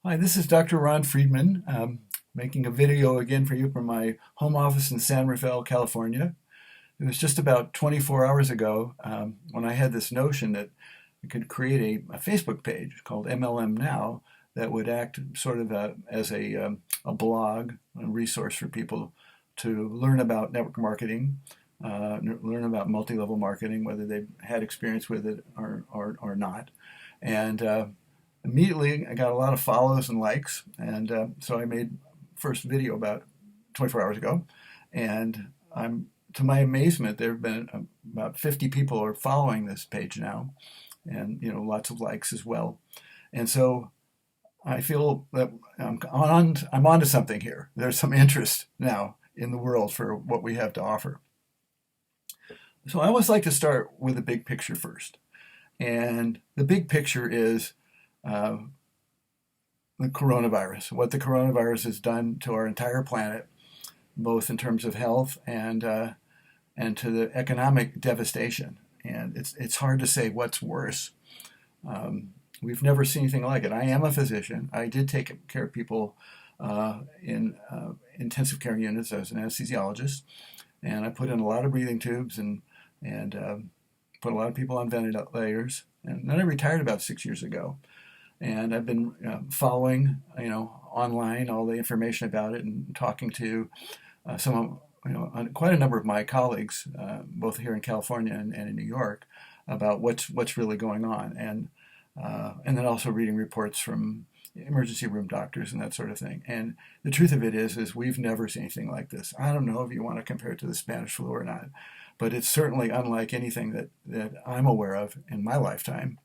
Hi, this is Dr. Ron Friedman, making a video again for you from my home office in San Rafael, California. It was just about 24 hours ago when I had this notion that I could create a Facebook page called MLM Now that would act sort of as a blog, a resource for people to learn about network marketing, learn about multi-level marketing, whether they've had experience with it or not. And immediately I got a lot of follows and likes, and so I made first video about 24 hours ago, and I'm to my amazement there have been about 50 people are following this page now, and lots of likes as well, and so I feel that I'm onto something here. There's some interest now in the world for what we have to offer. So I always like to start with the big picture first, and the big picture is uh, the coronavirus, what the coronavirus has done to our entire planet, both in terms of health and to the economic devastation. And it's hard to say what's worse. We've never seen anything like it. I am a physician. I did take care of people in intensive care units as an anesthesiologist, and I put in a lot of breathing tubes and put a lot of people on ventilators. And then I retired about 6 years ago. And I've been following, online all the information about it and talking to some of, quite a number of my colleagues, both here in California and in New York, about what's really going on, and then also reading reports from emergency room doctors and that sort of thing. And the truth of it is we've never seen anything like this. I don't know if you want to compare it to the Spanish flu or not, but it's certainly unlike anything that I'm aware of in my lifetime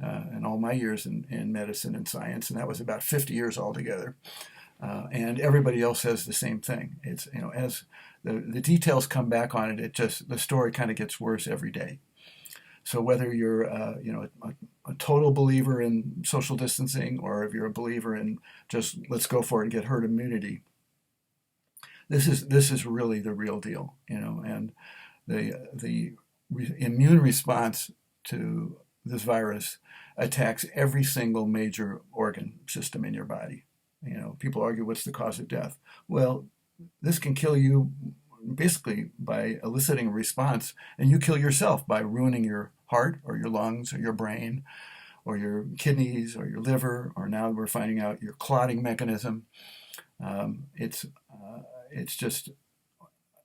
and all my years in medicine and science, and that was about 50 years altogether. And everybody else says the same thing. It's as the details come back on it, the story kind of gets worse every day. So whether you're a total believer in social distancing or if you're a believer in just let's go for it and get herd immunity, this is really the real deal. And the immune response to this virus attacks every single major organ system in your body. People argue what's the cause of death. Well, this can kill you basically by eliciting a response, and you kill yourself by ruining your heart or your lungs or your brain or your kidneys or your liver, or now we're finding out your clotting mechanism. It's just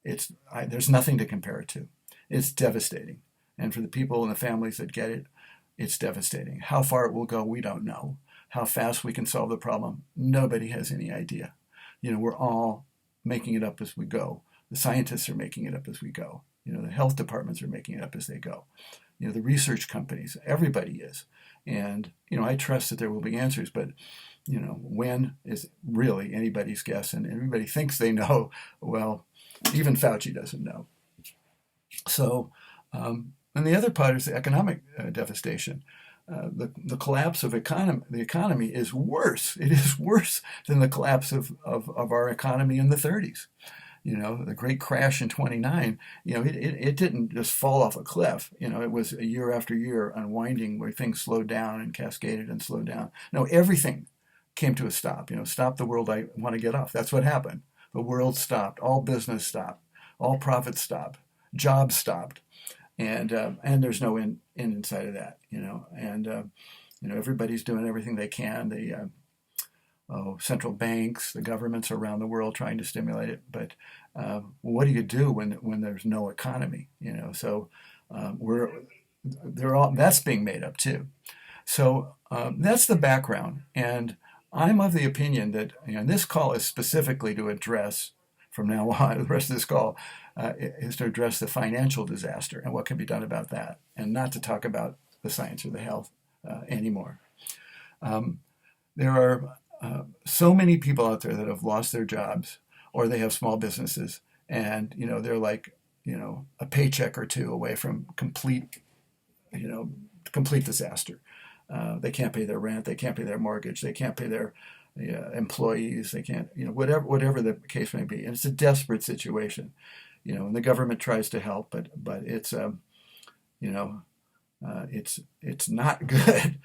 there's nothing to compare it to. It's devastating, and for the people and the families that get it, it's devastating. How far it will go, we don't know. How fast we can solve the problem, nobody has any idea. We're all making it up as we go. The scientists are making it up as we go. The health departments are making it up as they go. The research companies, everybody is. And, I trust that there will be answers, but, when is really anybody's guess, and everybody thinks they know. Well, even Fauci doesn't know. So, and the other part is the economic devastation. The collapse of the economy is worse. It is worse than the collapse of our economy in the 30s. The great crash in 29, it didn't just fall off a cliff. It was a year after year unwinding where things slowed down and cascaded and slowed down. No, everything came to a stop. Stop the world, I want to get off. That's what happened. The world stopped. All business stopped. All profits stopped. Jobs stopped. And there's no end inside of that, and everybody's doing everything they can. The central banks, the governments around the world trying to stimulate it, but what do you do when there's no economy? So that's being made up too. So that's the background, and I'm of the opinion that this call is specifically to address from now on. The rest of this call is to address the financial disaster and what can be done about that, and not to talk about the science or the health anymore. There are so many people out there that have lost their jobs, or they have small businesses, and they're like a paycheck or two away from complete disaster. They can't pay their rent, they can't pay their mortgage, they can't pay their employees, they can't, whatever the case may be. And it's a desperate situation, and the government tries to help, but it's it's not good.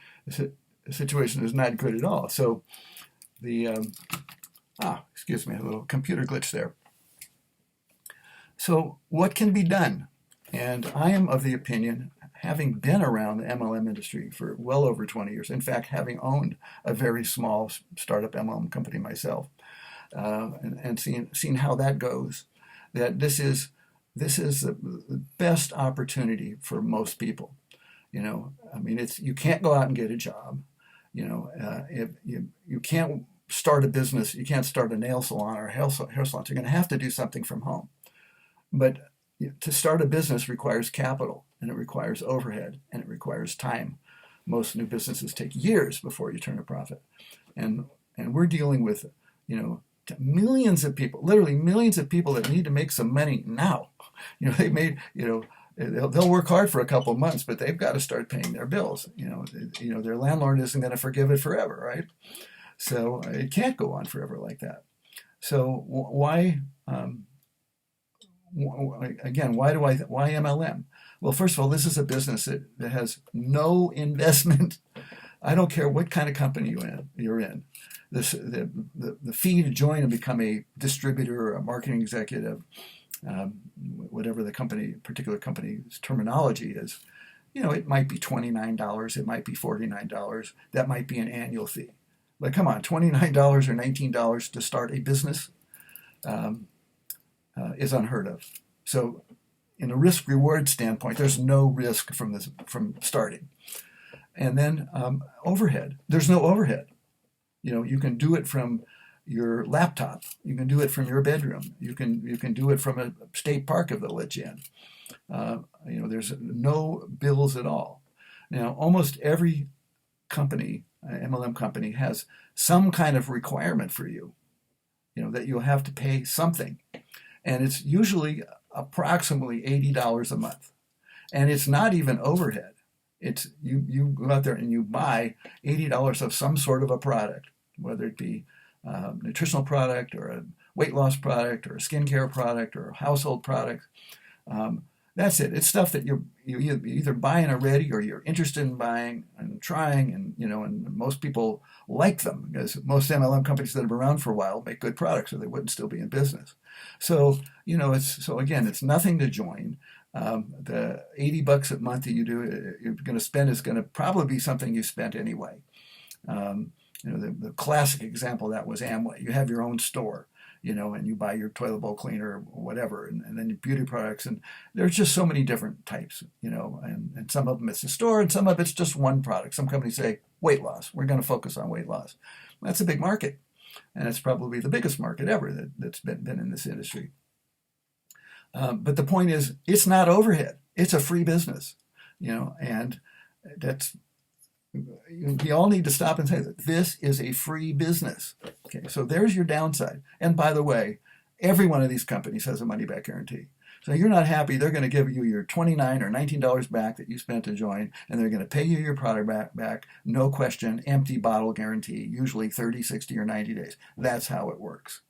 situation is not good at all. So the excuse me, a little computer glitch there. So what can be done? And I am of the opinion, having been around the MLM industry for well over 20 years, in fact, having owned a very small startup MLM company myself, and seen how that goes, that this is the best opportunity for most people. I mean, you can't go out and get a job. If you can't start a business, you can't start a nail salon or a hair salon. You're going to have to do something from home. But to start a business requires capital, and it requires overhead, and it requires time. Most new businesses take years before you turn a profit, and we're dealing with millions of people, literally millions of people that need to make some money now. They'll work hard for a couple of months, but they've got to start paying their bills. Their landlord isn't going to forgive it forever, right? So it can't go on forever like that. So why? Again, why MLM? Well, first of all, this is a business that has no investment. I don't care what kind of company you're in. The fee to join and become a distributor or a marketing executive, whatever the particular company's terminology is, it might be $29, it might be $49. That might be an annual fee. But come on, $29 or $19 to start a business is unheard of. So in a risk-reward standpoint, there's no risk from starting. And then overhead. There's no overhead. You can do it from your laptop. You can do it from your bedroom. You can do it from a state park if they'll let you in. There's no bills at all. Now, almost every company, MLM company, has some kind of requirement for you, that you'll have to pay something. And it's usually approximately $80 a month. And it's not even overhead. It's you go out there and you buy $80 of some sort of a product, whether it be a nutritional product or a weight loss product or a skincare product or a household product. That's it. It's stuff that you either buying already or you're interested in buying and trying, and most people like them because most MLM companies that have been around for a while make good products or they wouldn't still be in business. So, it's nothing to join. The $80 a month that you're going to spend is going to probably be something you spent anyway. The classic example of that was Amway. You have your own store, and you buy your toilet bowl cleaner or whatever, and then your beauty products. And there's just so many different types, and some of them it's a store and some of it's just one product. Some companies say weight loss. We're going to focus on weight loss. That's a big market. And it's probably the biggest market ever that's been in this industry. But the point is, it's not overhead. It's a free business, and that's, we all need to stop and say that this is a free business. Okay, so there's your downside. And by the way, every one of these companies has a money-back guarantee. So you're not happy, they're going to give you your $29 or $19 back that you spent to join, and they're going to pay you your product back, no question, empty bottle guarantee, usually 30, 60, or 90 days. That's how it works.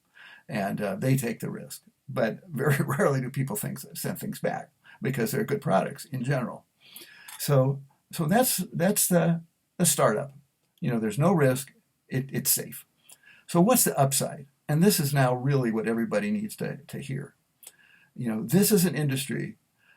And they take the risk. But very rarely do people send things back because they're good products in general. So that's the startup. There's no risk. It's safe. So what's the upside? And this is now really what everybody needs to hear. This is an industry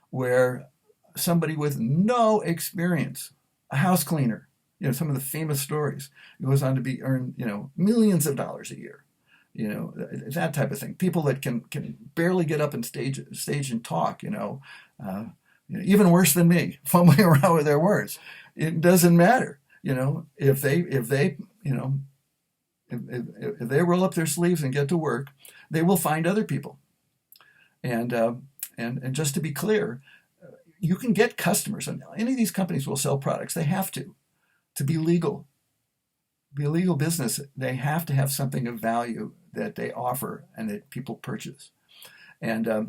where somebody with no experience, a house cleaner, some of the famous stories, goes on to earn millions of dollars a year. That type of thing. People that can barely get up and stage and talk, even worse than me, fumbling around with their words. It doesn't matter, if they roll up their sleeves and get to work, they will find other people. And just to be clear, you can get customers, and any of these companies will sell products. They have to be legal. Be a legal business, they have to have something of value that they offer and that people purchase. And where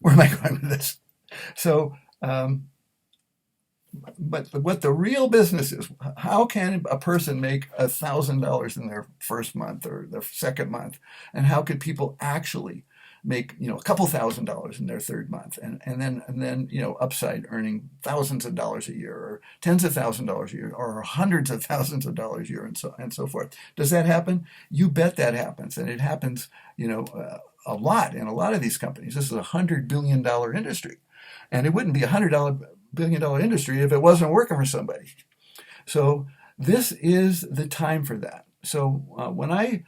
am I going with this? So, but what the real business is, how can a person make $1,000 in their first month or their second month? And how could people actually make, a couple $1,000s in their third month, and then upside earning thousands of dollars a year, or tens of $1,000s a year, or hundreds of thousands of dollars a year, and so forth. Does that happen? You bet that happens, and it happens, a lot in a lot of these companies. This is $100 billion industry, and it wouldn't be $100 billion industry if it wasn't working for somebody. So this is the time for that. So when I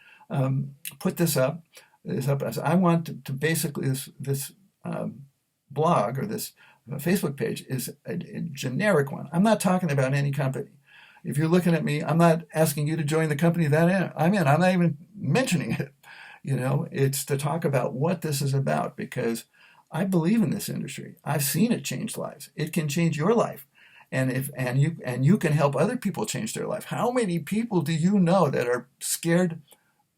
put this up as I want to basically this blog, or this Facebook page, is a generic one. I'm not talking about any company. If you're looking at me, I'm not asking you to join the company that I'm in. I'm not even mentioning it. It's to talk about what this is about, because I believe in this industry. I've seen it change lives. It can change your life. And you can help other people change their life. How many people do you know that are scared,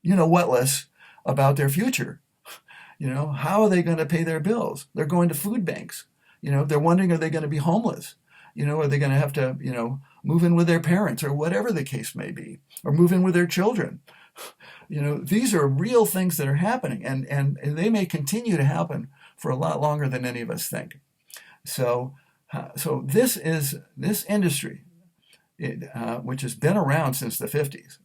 whatless about their future? How are they going to pay their bills? They're going to food banks. They're wondering, are they going to be homeless? Are they going to have to, move in with their parents, or whatever the case may be, or move in with their children? These are real things that are happening, and they may continue to happen for a lot longer than any of us think. So this industry, which has been around since the 50s,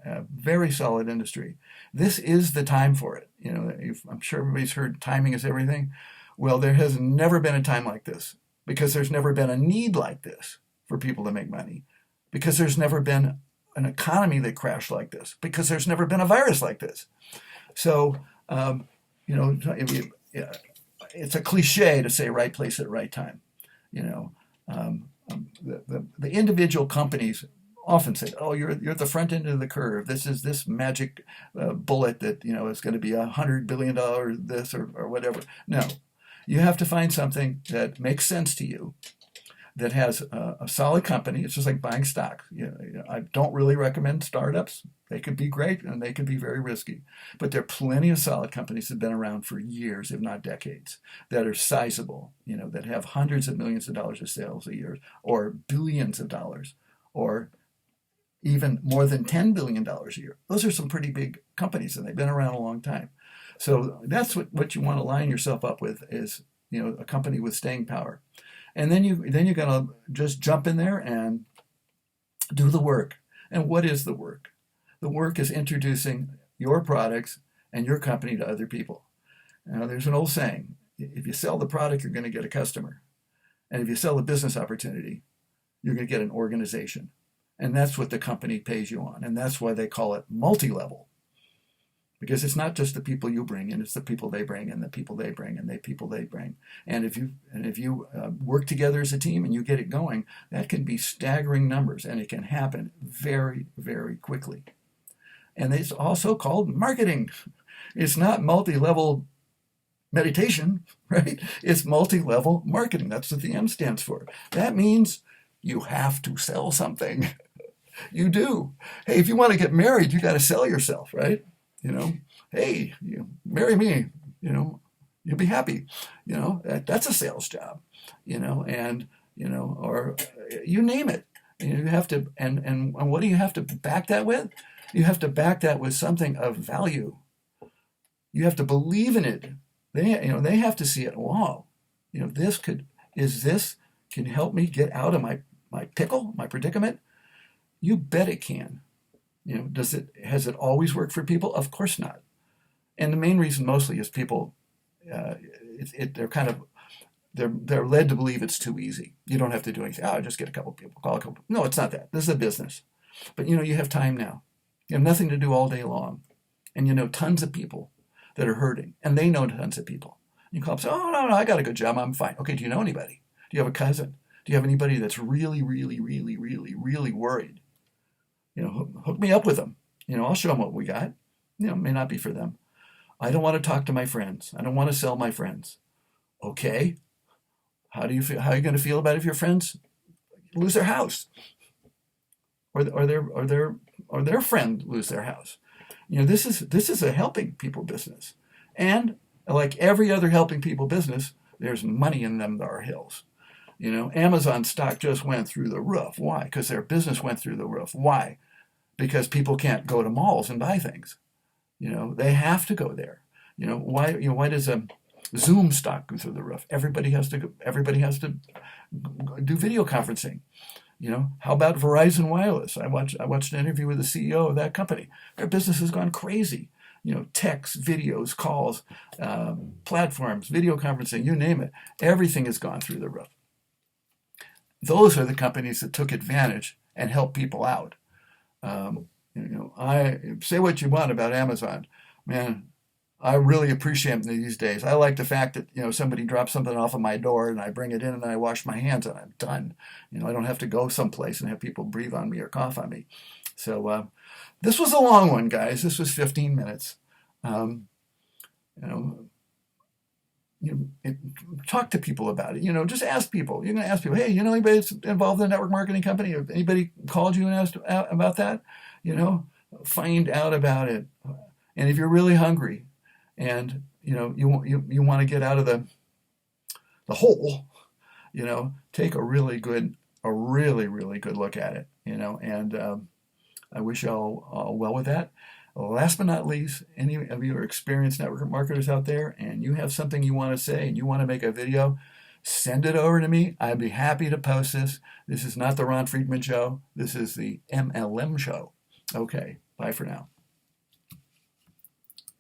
a very solid industry. This is the time for it. I'm sure everybody's heard timing is everything. Well, there has never been a time like this, because there's never been a need like this for people to make money, because there's never been an economy that crashed like this, because there's never been a virus like this. So, it's a cliche to say right place at right time. The individual companies often say, "Oh, you're at the front end of the curve. This is this magic bullet that is going to be $100 billion this or whatever." No, you have to find something that makes sense to you, that has a solid company. It's just like buying stock. I don't really recommend startups. They could be great and they could be very risky. But there are plenty of solid companies that have been around for years, if not decades, that are sizable, that have hundreds of millions of dollars of sales a year, or billions of dollars, or even more than $10 billion a year. Those are some pretty big companies, and they've been around a long time. So that's what you want to line yourself up with, is a company with staying power. And then you're going to just jump in there and do the work. And what is the work? The work is introducing your products and your company to other people. Now, there's an old saying: if you sell the product, you're going to get a customer. And if you sell a business opportunity, you're going to get an organization. And that's what the company pays you on. And that's why they call it multi-level. Because it's not just the people you bring in, it's the people they bring, and the people they bring, and the people they bring. And if you work together as a team and you get it going, that can be staggering numbers, and it can happen very, very quickly. And it's also called marketing. It's not multi-level meditation, right? It's multi-level marketing. That's what the M stands for. That means you have to sell something. You do. Hey, if you want to get married, you got to sell yourself, right? Hey, marry me, you'll be happy. That's a sales job, or you name it. You have to, and what do you have to back that with? You have to back that with something of value. You have to believe in it. They have to see it. Wow, this can help me get out of my pickle, my predicament. You bet it can. Has it always worked for people? Of course not. And the main reason mostly is people, they're led to believe it's too easy. You don't have to do anything. Just get a couple of people, call a couple. No, it's not that. This is a business. But you have time now. You have nothing to do all day long. And you know tons of people that are hurting. And they know tons of people. You call up and say, "Oh, no, I got a good job. I'm fine." Okay, do you know anybody? Do you have a cousin? Do you have anybody that's really, really, really, really, really worried? Hook me up with them. I'll show them what we got. It may not be for them. I don't want to talk to my friends. I don't want to sell my friends. Okay. How do you feel? How are you going to feel about it if your friends lose their house, or their friend lose their house? This is a helping people business, and like every other helping people business, there's money in them there are hills. Amazon stock just went through the roof. Why? Because their business went through the roof. Why? Because people can't go to malls and buy things. They have to go there. Why does a Zoom stock go through the roof? Everybody has to do video conferencing. How about Verizon Wireless? I watched an interview with the CEO of that company. Their business has gone crazy. Texts, videos, calls, platforms, video conferencing, you name it. Everything has gone through the roof. Those are the companies that took advantage and helped people out. I say what you want about Amazon, man. I really appreciate them these days. I like the fact that somebody drops something off of my door and I bring it in and I wash my hands and I'm done. I don't have to go someplace and have people breathe on me or cough on me. So this was a long one, guys. This was 15 minutes. Um, you know, Talk to people about it. Just ask people. You're going to ask people, hey, anybody that's involved in a network marketing company? Have anybody called you and asked about that? Find out about it. And if you're really hungry, and you want to get out of the hole, take a really really good look at it. And I wish you all well with that. Last but not least, any of you are experienced network marketers out there, and you have something you want to say and you want to make a video, send it over to me. I'd be happy to post this. This is not the Ron Friedman Show. This is the MLM Show. Okay, bye for now.